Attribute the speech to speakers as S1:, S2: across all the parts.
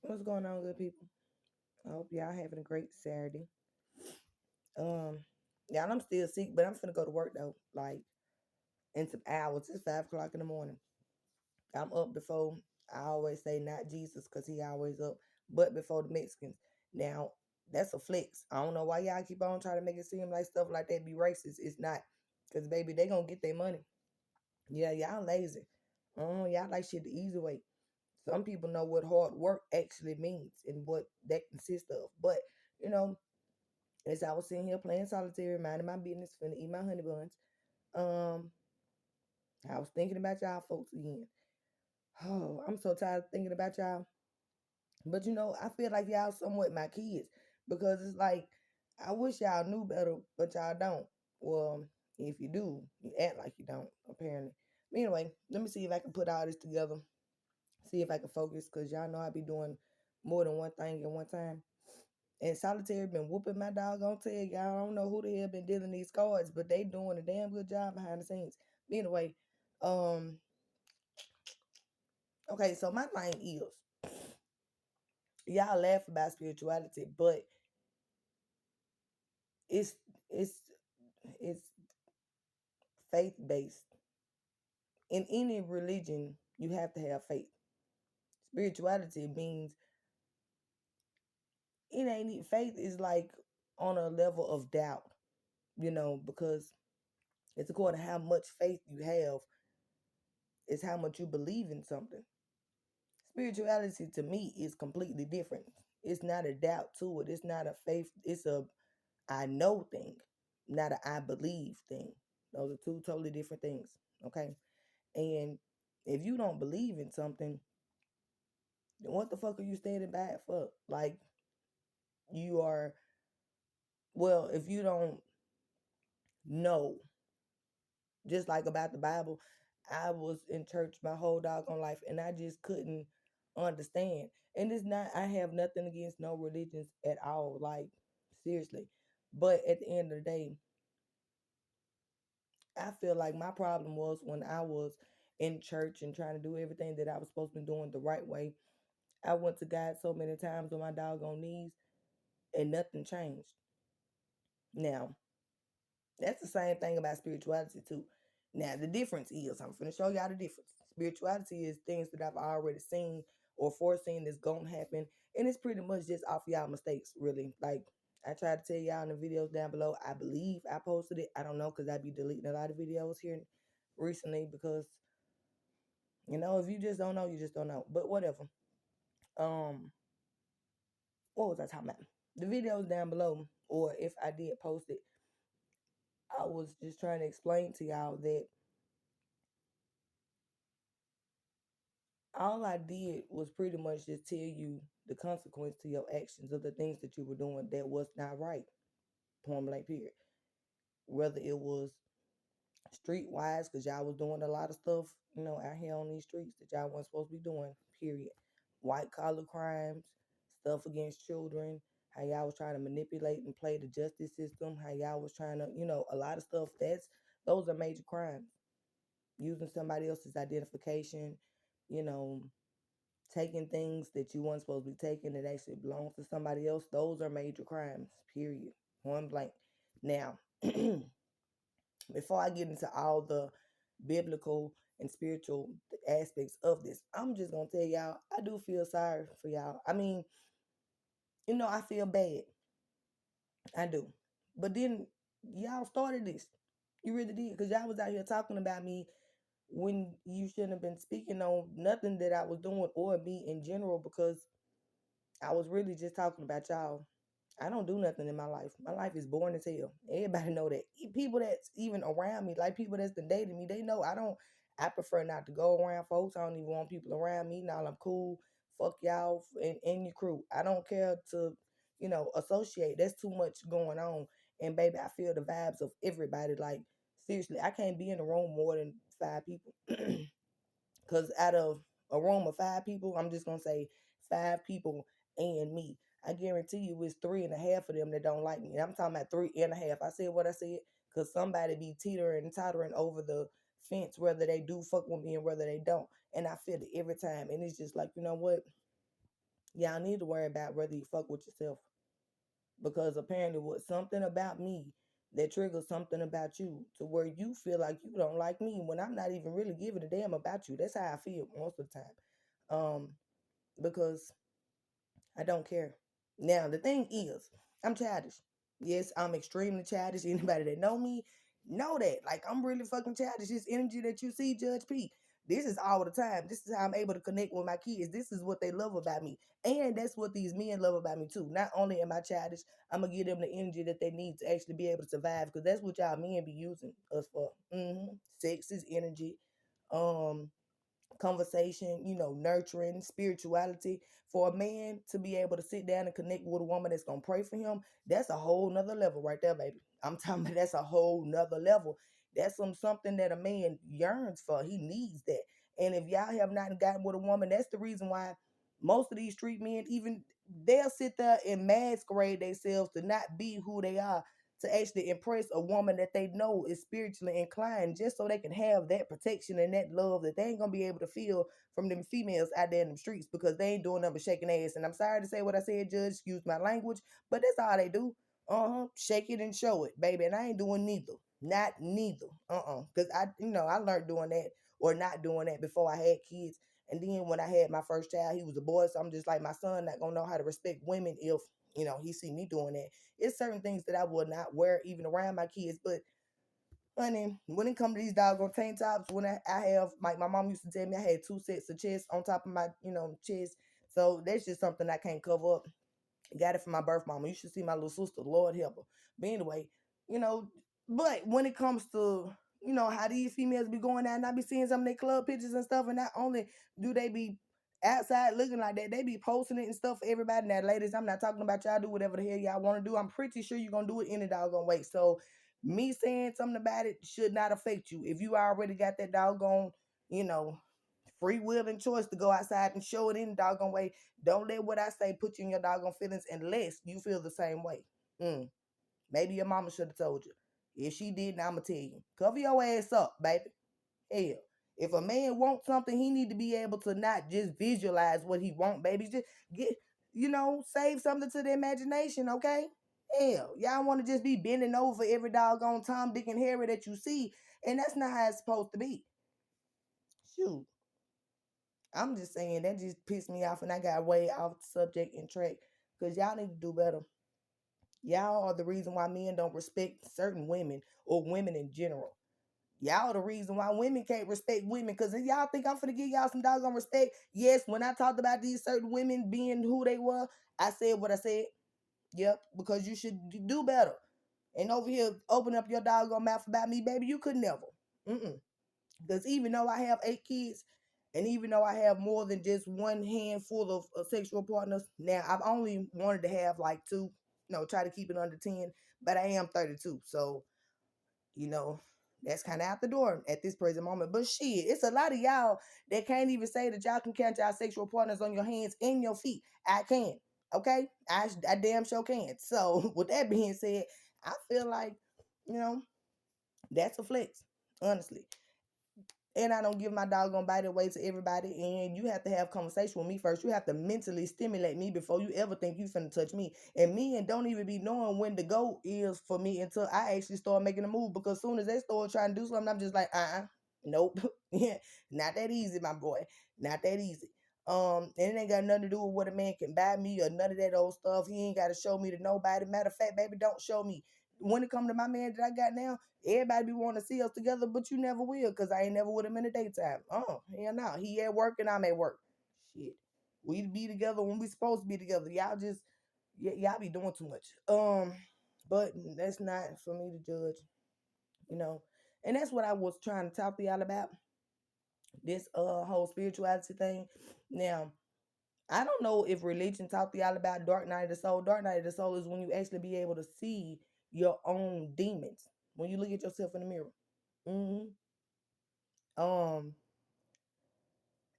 S1: What's going on, good people? I hope y'all having a great Saturday. Y'all, I'm still sick, but I'm finna go to work though. Like in some hours. It's 5 o'clock in the morning. I'm up before. I always say not Jesus, cause he always up, but before the Mexicans. Now that's a flex. I don't know why y'all keep on trying to make it seem like stuff like that be racist. It's not, cause baby, they gonna get their money. Yeah, y'all lazy. Y'all like shit the easy way. Some people know what hard work actually means and what that consists of. But you know, as I was sitting here playing solitaire, minding my business, finna eat my honey buns, um, I was thinking about y'all folks again. Oh, I'm so tired of thinking about y'all. But I feel like y'all somewhat my kids because it's like I wish y'all knew better, but y'all don't. Well, if you do, you act like you don't, apparently. But anyway, let me see if I can put all this together. See if I can focus, because y'all know I be doing more than one thing at one time. And Solitaire been whooping my doggone tail. Y'all, I don't know who the hell been dealing these cards, but they doing a damn good job behind the scenes. But anyway, um, okay, so my thing is, y'all laugh about spirituality, but it's it's it's faith based. In any religion, you have to have faith. Spirituality means it ain't faith is like on a level of doubt, because it's according to how much faith you have, is how much you believe in something. Spirituality to me is completely different. It's not a doubt to it. It's not a faith. It's a I know thing, not a I believe thing. Those are two totally different things. Okay. And if you don't believe in something, then what the fuck are you standing back for? Like you are, well, if you don't know, just like about the Bible, I was in church my whole doggone life and I just couldn't understand. And it's not, I have nothing against no religions at all, like seriously. But at the end of the day, I feel like my problem was when I was in church and trying to do everything that I was supposed to be doing the right way. I went to God so many times on my doggone knees and nothing changed. Now, that's the same thing about spirituality too. Now the difference is I'm gonna show y'all the difference. Spirituality is things that I've already seen or foreseen that's gonna happen, and it's pretty much just off y'all mistakes, really. Like I try to tell y'all in the videos down below. I believe I posted it. I don't know because I be deleting a lot of videos here recently because if you just don't know, you just don't know. But whatever. Um, what was I talking about? The videos down below, or if I did post it, I was just trying to explain to y'all that all I did was pretty much just tell you the consequence to your actions of the things that you were doing that was not right. Point blank period. Whether it was streetwise, because y'all was doing a lot of stuff, out here on these streets that y'all wasn't supposed to be doing, period. White collar crimes, stuff against children, how y'all was trying to manipulate and play the justice system, how y'all was trying to, a lot of stuff. Those are major crimes. Using somebody else's identification, you know, taking things that you weren't supposed to be taking that actually belongs to somebody else, those are major crimes, period. Point blank. Now, before I get into all the biblical and spiritual aspects of this, I'm just gonna tell y'all, I do feel sorry for y'all. I mean, I feel bad. I do. But then y'all started this. You really did. Because y'all was out here talking about me when you shouldn't have been speaking on nothing that I was doing or me in general, because I was really just talking about y'all. I don't do nothing in my life. My life is boring as hell. Everybody know that. People that's even around me, like people that's been dating me, they know I prefer not to go around folks. I don't even want people around me. Now I'm cool. Fuck y'all and your crew. I don't care to, associate. There's too much going on. And baby, I feel the vibes of everybody. Like, seriously, I can't be in a room more than 5 people. Because out of a room of 5 people, I'm just going to say 5 people and me. I guarantee you it's 3.5 of them that don't like me. And I'm talking about 3.5. I said what I said because somebody be teetering and tottering over the fence, whether they do fuck with me and whether they don't. And I feel it every time. And it's just like, you know what? Y'all need to worry about whether you fuck with yourself. Because apparently was something about me that triggers something about you to where you feel like you don't like me when I'm not even really giving a damn about you. That's how I feel most of the time. Because I don't care. Now the thing is, I'm childish. Yes, I'm extremely childish. Anybody that know that. Like I'm really fucking childish. This energy that you see, Judge P. This is all the time. This is how I'm able to connect with my kids. This is what they love about me. And that's what these men love about me too. Not only am I childish, I'm gonna give them the energy that they need to actually be able to survive. Because that's what y'all men be using us for. Sex is energy. Um, Conversation, nurturing, spirituality. For a man to be able to sit down and connect with a woman that's gonna pray for him, that's a whole nother level right there, baby. I'm talking about that's a whole nother level. That's something that a man yearns for. He needs that. And if y'all have not gotten with a woman, that's the reason why most of these street men, even they'll sit there and masquerade themselves to not be who they are, to actually impress a woman that they know is spiritually inclined, just so they can have that protection and that love that they ain't gonna be able to feel from them females out there in the streets, because they ain't doing nothing but shaking ass. And I'm sorry to say what I said, Judge, excuse my language, but that's all they do. Shake it and show it, baby. And I ain't doing neither. Not neither. Because I learned doing that or not doing that before I had kids. And then when I had my first child, he was a boy. So I'm just like, my son not gonna know how to respect women if he see me doing that. It's certain things that I will not wear even around my kids. But honey, when it comes to these doggone tank tops, when I have, like my mom used to tell me, I had two sets of chest on top of my chest. So that's just something I can't cover up. Got it from my birth mama. You should see my little sister. Lord help her. But anyway, you know, but when it comes to, how these females be going out, and I be seeing some of their club pictures and stuff, and not only do they be outside looking like that, they be posting it and stuff for everybody. Now, ladies, I'm not talking about y'all do whatever the hell y'all want to do. I'm pretty sure you're gonna do it any doggone way. So me saying something about it should not affect you. If you already got that doggone, you know, free will and choice to go outside and show it in the doggone way. Don't let what I say put you in your doggone feelings unless you feel the same way. Maybe your mama should have told you. If she didn't, I'ma tell you. Cover your ass up, baby. Hell. If a man wants something, he need to be able to not just visualize what he want, baby. Just get, save something to the imagination, okay? Hell, y'all want to just be bending over every doggone Tom, Dick, and Harry that you see, and that's not how it's supposed to be. Shoot. I'm just saying that just pissed me off, and I got way off the subject and track because y'all need to do better. Y'all are the reason why men don't respect certain women or women in general. Y'all the reason why women can't respect women, because if y'all think I'm finna give y'all some doggone respect, yes, when I talked about these certain women being who they were, I said what I said. Yep, because you should do better. And over here, open up your doggone mouth about me, baby, you could never. Mm-mm. Because even though I have 8 kids, and even though I have more than just one handful of sexual partners, now I've only wanted to have like two, try to keep it under 10, but I am 32. So, you know, that's kind of out the door at this present moment. But shit, it's a lot of y'all that can't even say that y'all can count y'all sexual partners on your hands and your feet. I can. Okay? I damn sure can. So, with that being said, I feel like, you know, that's a flex, honestly. And I don't give my doggone body away to everybody. And you have to have conversation with me first. You have to mentally stimulate me before you ever think you finna touch me. And men don't even be knowing when the go is for me until I actually start making a move. Because as soon as they start trying to do something, I'm just like, nope. Yeah, not that easy, my boy. Not that easy. And it ain't got nothing to do with what a man can buy me or none of that old stuff. He ain't got to show me to nobody. Matter of fact, baby, don't show me. When it come to my man that I got now, everybody be wanting to see us together, but you never will, because I ain't never with him in the daytime. Hell no. He at work and I'm at work. Shit. We be together when we supposed to be together. Y'all just, y'all be doing too much. But that's not for me to judge, you know. And that's what I was trying to talk to y'all about. This whole spirituality thing. Now, I don't know if religion taught y'all about dark night of the soul. Dark night of the soul is when you actually be able to see your own demons. When you look at yourself in the mirror. hmm Um,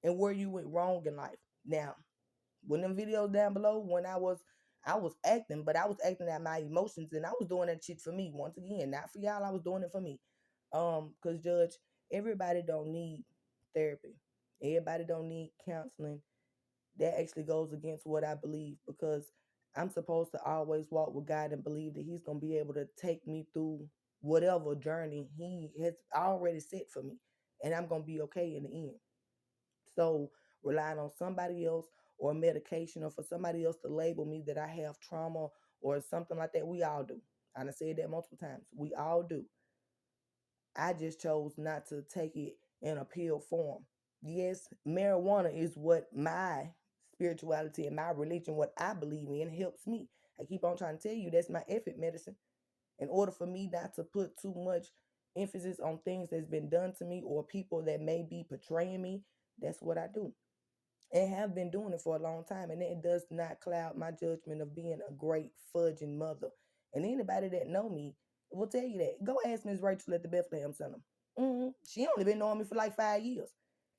S1: and where you went wrong in life. Now, when them videos down below, when I was acting, but I was acting out my emotions, and I was doing that shit for me. Once again, not for y'all. I was doing it for me. Cause Judge, everybody don't need therapy. Everybody don't need counseling. that actually goes against what I believe, because I'm supposed to always walk with God and believe that He's going to be able to take me through whatever journey He has already set for me. And I'm going to be okay in the end. So relying on somebody else or medication, or for somebody else to label me that I have trauma or something like that, we all do. I done said that multiple times. We all do. I just chose not to take it in a pill form. Yes, marijuana is what my spirituality and my religion, what I believe in, helps me. I keep on trying to tell you that's my effort medicine. In order for me not to put too much emphasis on things that's been done to me or people that may be portraying me, that's what I do and have been doing it for a long time. And it does not cloud my judgment of being a great fudging mother. And anybody that know me will tell you that. Go ask Miss Rachel at the Bethlehem Center. She only been knowing me for like 5 years.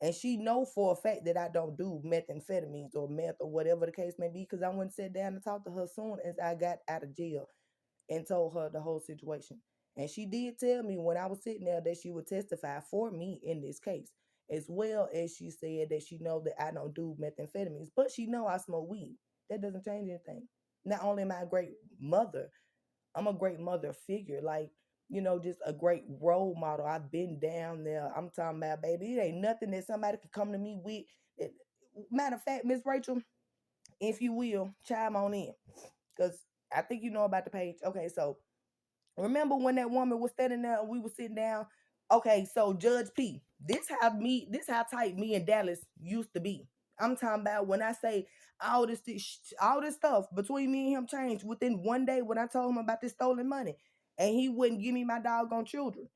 S1: And she know for a fact that I don't do methamphetamines or meth or whatever the case may be, because I went and sat down and talked to her soon as I got out of jail and told her the whole situation. And she did tell me when I was sitting there that she would testify for me in this case, as well as she said that she know that I don't do methamphetamines, but she know I smoke weed. That doesn't change anything. Not only am I a great mother, I'm a great mother figure, like, just a great role model. I've been down there. I'm talking about, baby, it ain't nothing that somebody can come to me with. Matter of fact, Miss Rachel, if you will, chime on in, because I think you know about the page. Okay, so remember when that woman was standing there and we were sitting down? Okay, so Judge P, this how tight me and Dallas used to be. I'm talking about when I say all this stuff between me and him changed within one day when I told him about this stolen money, and he wouldn't give me my doggone children.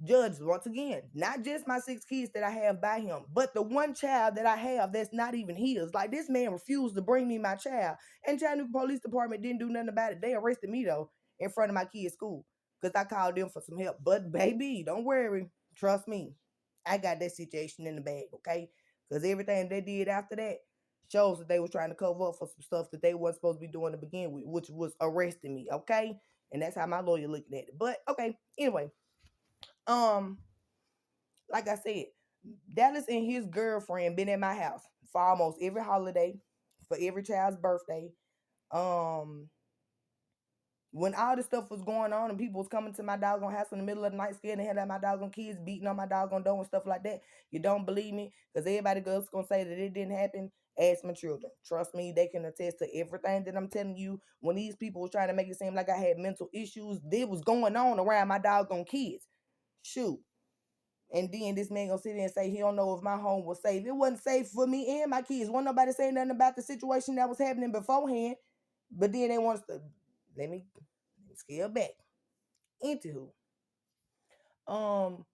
S1: Judge, once again, not just my 6 kids that I have by him, but the one child that I have that's not even his. Like, this man refused to bring me my child. And Chattanooga Police Department didn't do nothing about it. They arrested me though in front of my kids' school because I called them for some help. But baby, don't worry. Trust me. I got that situation in the bag, okay? Because everything they did after that shows that they were trying to cover up for some stuff that they weren't supposed to be doing to begin with, which was arresting me, okay? And that's how my lawyer looking at it. But okay, anyway. Um, like I said, Dallas and his girlfriend been at my house for almost every holiday, for every child's birthday. Um, when all this stuff was going on and people was coming to my doggone house in the middle of the night, scared the hell out of my doggone kids, beating on my doggone door and stuff like that. You don't believe me? Because everybody else gonna say that it didn't happen. Ask my children. Trust me, they can attest to everything that I'm telling you. When these people were trying to make it seem like I had mental issues, there was going on around my doggone kids. Shoot. And then this man gonna sit there and say he don't know if my home was safe. It wasn't safe for me and my kids. Wasn't nobody saying nothing about the situation that was happening beforehand. But then they want us to let me scale back. Anywho, um,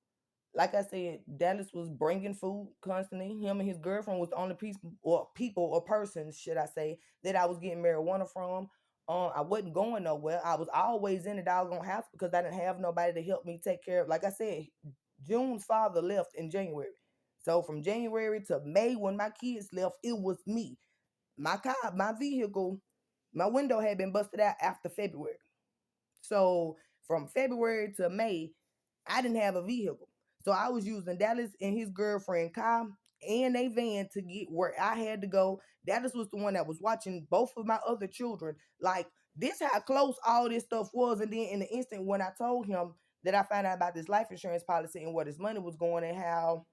S1: like I said, Dallas was bringing food constantly. Him and his girlfriend was the only people or persons, should I say, that I was getting marijuana from. I wasn't going nowhere. I was always in the doggone house because I didn't have nobody to help me take care of. Like I said, June's father left in January. So from January to May, when my kids left, it was me. My car, my vehicle, my window had been busted out after February. So from February to May, I didn't have a vehicle. So I was using Dallas and his girlfriend car and a van to get where I had to go. Dallas was the one that was watching both of my other children. Like, this how close all this stuff was. And then in the instant when I told him that I found out about this life insurance policy and where this money was going and how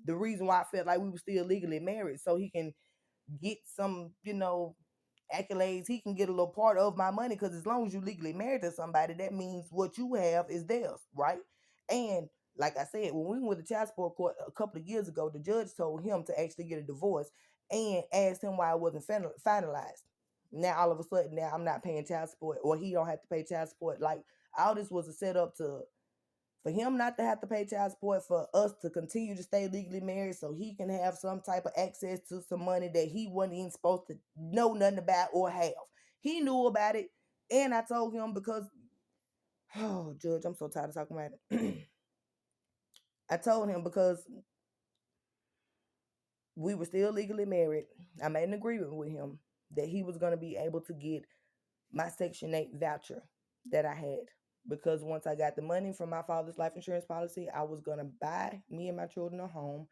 S1: the reason why I felt like we were still legally married so he can get some, accolades. He can get a little part of my money because as long as you legally married to somebody, that means what you have is theirs, right? And like I said, when we went to child support court a couple of years ago, the judge told him to actually get a divorce and asked him why it wasn't finalized. Now all of a sudden, now I'm not paying child support, or he don't have to pay child support. Like, all this was a setup to for him not to have to pay child support, for us to continue to stay legally married so he can have some type of access to some money that he wasn't even supposed to know nothing about or have. He knew about it, and I told him because, oh, Judge, I'm so tired of talking about it. I told him because we were still legally married. I made an agreement with him that he was going to be able to get my Section 8 voucher that I had. Because once I got the money from my father's life insurance policy, I was going to buy me and my children a home.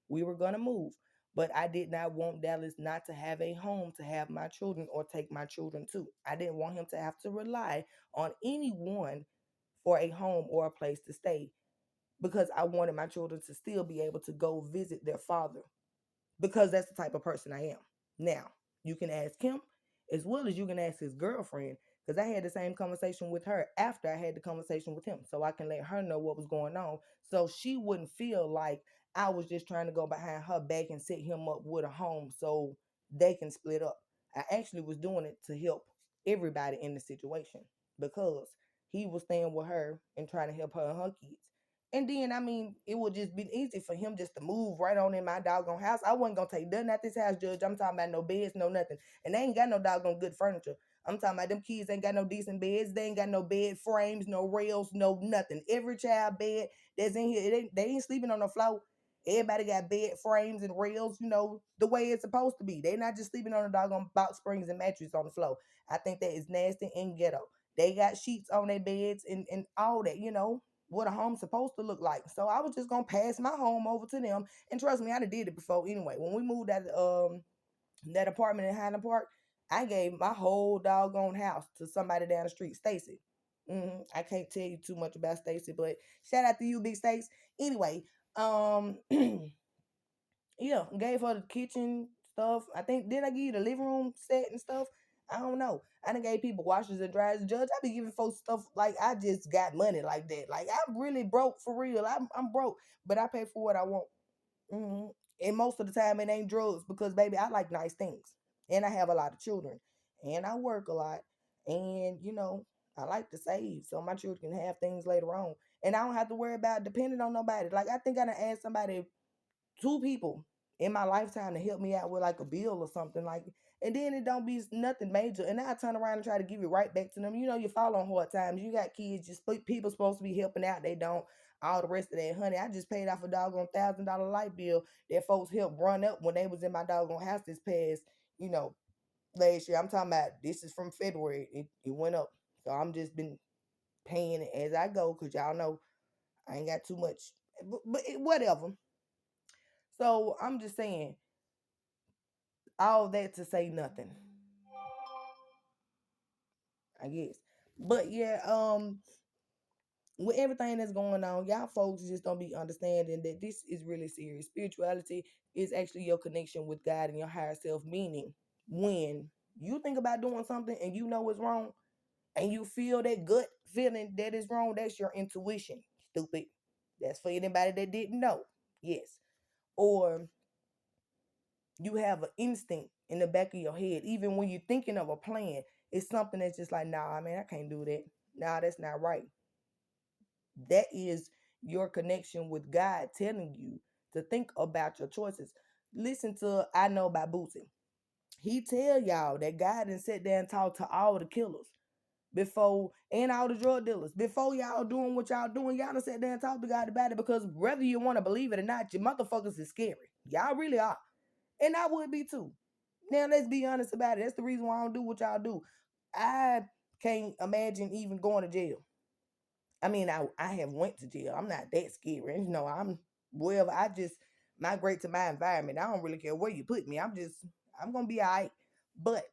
S1: We were going to move. But I did not want Dallas not to have a home to have my children or take my children to. I didn't want him to have to rely on anyone for a home or a place to stay because I wanted my children to still be able to go visit their father because that's the type of person I am. Now, you can ask him as well as you can ask his girlfriend because I had the same conversation with her after I had the conversation with him. So I can let her know what was going on so she wouldn't feel like I was just trying to go behind her back and set him up with a home so they can split up. I actually was doing it to help everybody in the situation because he was staying with her and trying to help her and her kids. And then, I mean, it would just be easy for him just to move right on in my doggone house. I wasn't gonna take nothing at this house, Judge. I'm talking about no beds, no nothing. And they ain't got no doggone good furniture. I'm talking about them kids ain't got no decent beds. They ain't got no bed frames, no rails, no nothing. Every child bed that's in here, they ain't sleeping on the floor. Everybody got bed frames and rails, the way it's supposed to be. They not just sleeping on the doggone box springs and mattress on the floor. I think that is nasty and ghetto. They got sheets on their beds and all that, what a home's supposed to look like. So I was just gonna pass my home over to them. And trust me, I done did it before anyway. When we moved out that apartment in Highland Park, I gave my whole doggone house to somebody down the street, Stacy. I can't tell you too much about Stacy, but shout out to you, Big Stace. Anyway, um, yeah, gave her the kitchen stuff. I think did I give you the living room set and stuff? I don't know. I done gave people washers and dryers. Judge, I be giving folks stuff like I just got money like that. Like I'm really broke for real. I'm broke, but I pay for what I want. hmm And most of the time it ain't drugs because baby, I like nice things, and I have a lot of children, and I work a lot, and I like to save so my children can have things later on, and I don't have to worry about depending on nobody. Like I think I done asked somebody, two people in my lifetime to help me out with like a bill or something like, and then it don't be nothing major, and then I turn around and try to give it right back to them. You fall on hard times. You got kids, just people supposed to be helping out, they don't. All the rest of that, honey, I just paid off a doggone $1,000 light bill that folks helped run up when they was in my doggone house this past, you know, last year. I'm talking about this is from February. It went up, so I'm just been paying it as I go because y'all know I ain't got too much, but whatever. So I'm just saying all that to say nothing, I guess. But yeah, with everything that's going on, y'all folks just don't be understanding that this is really serious. Spirituality is actually your connection with God and your higher self. Meaning, when you think about doing something and you know it's wrong, and you feel that gut feeling that is wrong, that's your intuition. Stupid. That's for anybody that didn't know. Yes. Or you have an instinct in the back of your head, even when you're thinking of a plan, it's something that's just like, nah, man, I can't do that. Nah, that's not right. That is your connection with God telling you to think about your choices. Listen to I Know by Boosie. He tell y'all that God done sit there and talk to all the killers before and all the drug dealers before y'all doing what y'all doing. Y'all done sit there and talk to God about it because whether you want to believe it or not, your motherfuckers is scary. Y'all really are. And I would be too. Now let's be honest about it. That's the reason why I don't do what y'all do. I can't imagine even going to jail. I mean, I have went to jail. I'm not that scary. I'm wherever I just migrate to my environment. I don't really care where you put me. I'm gonna be all right. But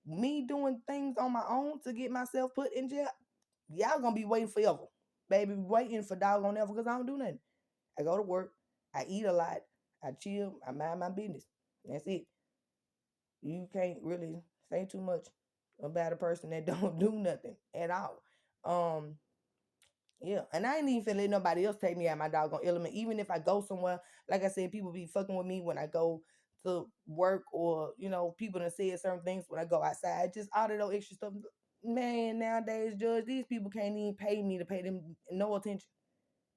S1: me doing things on my own to get myself put in jail, y'all gonna be waiting forever. Baby, waiting for doggone ever because I don't do nothing. I go to work, I eat a lot, I chill, I mind my business. That's it. You can't really say too much about a person that don't do nothing at all. Um, yeah, and I ain't even finna let nobody else take me out my doggone element. Even if I go somewhere, like I said, people be fucking with me when I go to work, or people done said certain things when I go outside. Just all of those extra stuff. Man, nowadays, Judge, these people can't even pay me to pay them no attention.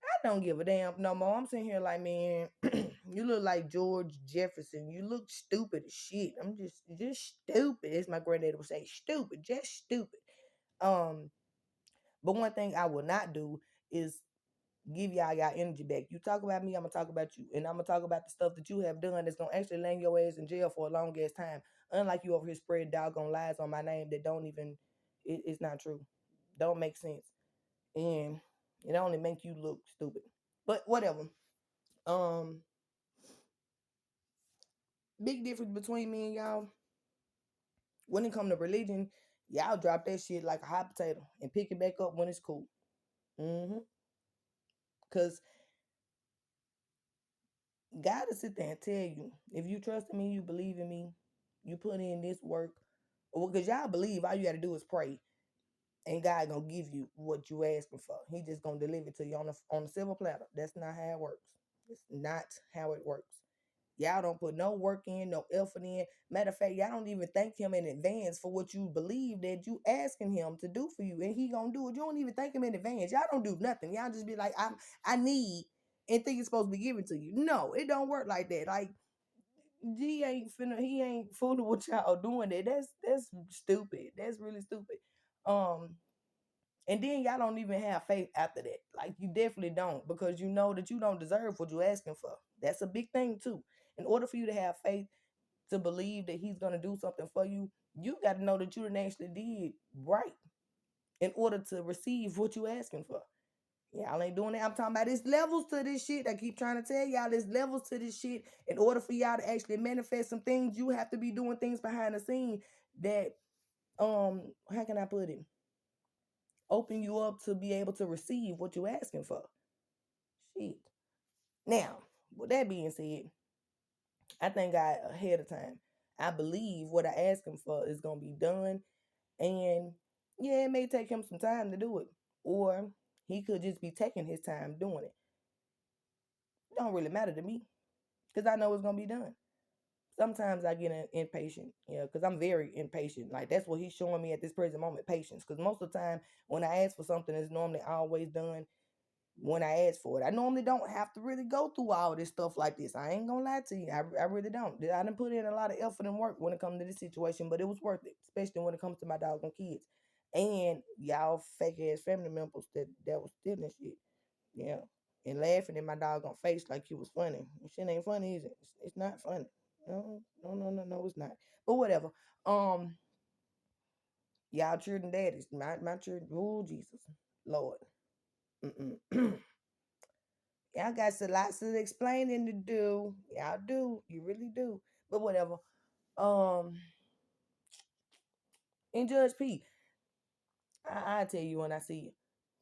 S1: I don't give a damn no more. I'm sitting here like, man, you look like George Jefferson. You look stupid as shit. I'm just stupid, as my granddaddy would say, stupid, just stupid. Um, but one thing I will not do is give y'all energy back. You talk about me, I'm gonna talk about you, and I'm gonna talk about the stuff that you have done that's gonna actually land your ass in jail for a long ass time. Unlike you over here spreading doggone lies on my name that don't even, it's not true, don't make sense, and it only make you look stupid. But whatever. Um, big difference between me and y'all. When it come to religion, y'all drop that shit like a hot potato and pick it back up when it's cool. Mm-hmm. Cause God will sit there and tell you, if you trust in me, you believe in me, you put in this work. Well, because y'all believe, all you got to do is pray, and God gonna give you what you asking for. He just gonna deliver it to you on a silver platter. That's not how it works. It's not how it works. Y'all don't put no work in, no effort in. Matter of fact, y'all don't even thank him in advance for what you believe that you asking him to do for you, and he gonna do it. You don't even thank him in advance. Y'all don't do nothing. Y'all just be like, I need, and think it's supposed to be given to you. No, it don't work like that. Like he ain't fooling with y'all doing that. That's stupid. That's really stupid. Um, and then y'all don't even have faith after that. Like you definitely don't, because you know that you don't deserve what you're asking for. That's a big thing too. In order for you to have faith to believe that he's gonna do something for you, you got to know that you done actually did right in order to receive what you asking for. Y'all ain't doing that. I'm talking about there's levels to this shit. I keep trying to tell y'all there's levels to this shit. In order for y'all to actually manifest some things, you have to be doing things behind the scene that how can I put it? Open you up to be able to receive what you're asking for. Shit. Now, with that being said, I thank God ahead of time. I believe what I ask him for is gonna be done. And yeah, it may take him some time to do it. Or he could just be taking his time doing it. It don't really matter to me. Because I know it's gonna be done. Sometimes I get impatient, because I'm very impatient. Like that's what he's showing me at this present moment, patience. Because most of the time, when I ask for something, it's normally always done when I ask for it. I normally don't have to really go through all this stuff like this. I ain't gonna lie to you. I really don't. I done put in a lot of effort and work when it comes to this situation, but it was worth it, especially when it comes to my doggone kids and y'all fake ass family members that was stealing shit. Yeah. And laughing in my doggone face like it was funny. Shit ain't funny, is it? It's not funny. No, no, no, no, no, it's not. But whatever. Um, y'all children daddies. My children. Oh, Jesus. Lord. Mm-mm. Y'all got some lots of explaining to do. Y'all do. You really do. But whatever. Um, and Judge P, I tell you when I see you.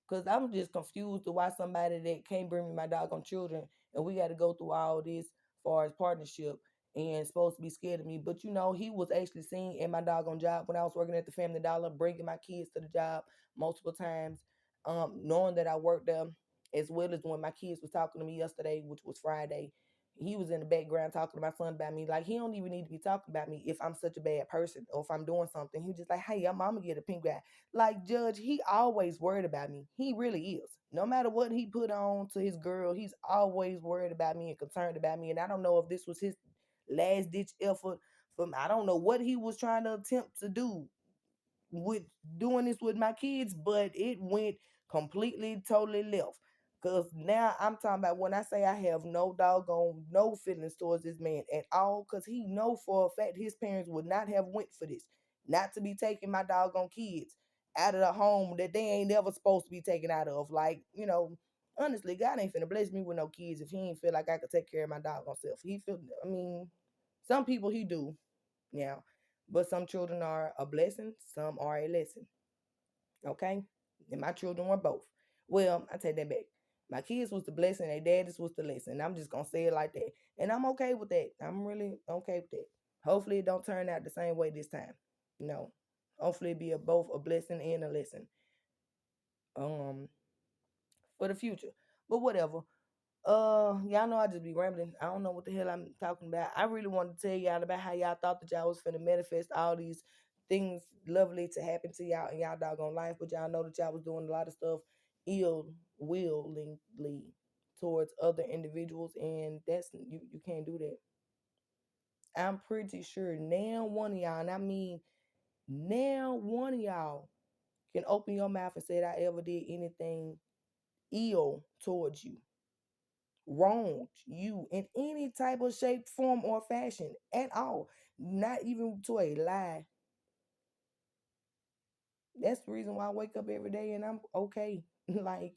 S1: Cause I'm just confused to why somebody that can't bring me my doggone children and we got to go through all this far as partnership and supposed to be scared of me. But he was actually seen in my doggone job when I was working at the Family Dollar, bringing my kids to the job multiple times, knowing that I worked there, as well as when my kids was talking to me yesterday, which was Friday. He was in the background talking to my son about me. Like he don't even need to be talking about me if I'm such a bad person or if I'm doing something. He was just like, "Hey, I'm gonna get a pink guy." Like Judge, he always worried about me. He really is. No matter what he put on to his girl, he's always worried about me and concerned about me. And I don't know if this was his last ditch effort from I don't know what he was trying to attempt to do with doing this with my kids, but it went completely, totally left. Cause now I'm talking about when I say I have no doggone no feelings towards this man at all, cause he know for a fact his parents would not have went for this, not to be taking my doggone kids out of the home that they ain't ever supposed to be taken out of. Like honestly, God ain't finna bless me with no kids if he ain't feel like I could take care of my doggone self. He feel, I mean, some people he do, yeah, but some children are a blessing, some are a lesson. Okay? And my children were both. Well, I take that back. My kids was the blessing, their daddies was the lesson. I'm just gonna say it like that. And I'm okay with that. I'm really okay with that. Hopefully it don't turn out the same way this time. No. Hopefully it be both a blessing and a lesson. Um for the future. But whatever. Y'all know I just be rambling. I don't know what the hell I'm talking about. I really wanted to tell y'all about how y'all thought that y'all was finna manifest all these things lovely to happen to y'all in y'all doggone life, but y'all know that y'all was doing a lot of stuff ill willingly towards other individuals, and that's you can't do that. I'm pretty sure now one of y'all, and I mean now one of y'all can open your mouth and say that I ever did anything ill towards you, wronged you in any type of shape, form, or fashion at all. Not even to a lie. That's the reason why I wake up every day and I'm okay. Like,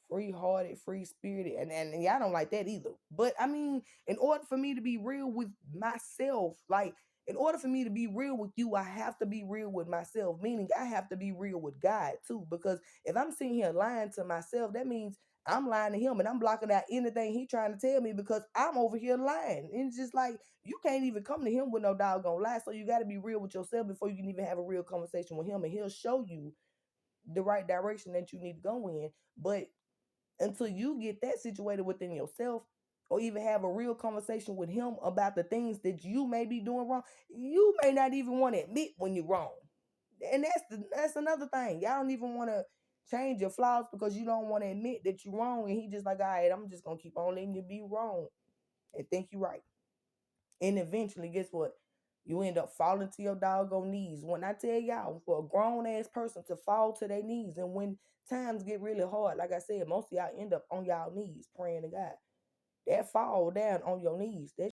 S1: free-hearted, free-spirited, and y'all don't like that either. But I mean, in order for me to be real with myself, like in order for me to be real with you, I have to be real with myself, meaning I have to be real with God too. Because if I'm sitting here lying to myself, that means I'm lying to him and I'm blocking out anything he trying to tell me because I'm over here lying. And it's just like you can't even come to him with no doggone lie. So you got to be real with yourself before you can even have a real conversation with him, and he'll show you the right direction that you need to go in. But until you get that situated within yourself, or even have a real conversation with him about the things that you may be doing wrong, you may not even want to admit when you're wrong. And that's another thing. Y'all don't even want to change your flaws because you don't want to admit that you're wrong. And he just like, all right, I'm just gonna keep on letting you be wrong and think you're right. And eventually, guess what? You end up falling to your doggone knees. When I tell y'all, for a grown ass person to fall to their knees, and when times get really hard, like I said, most of y'all end up on y'all knees praying to God. That fall down on your knees, that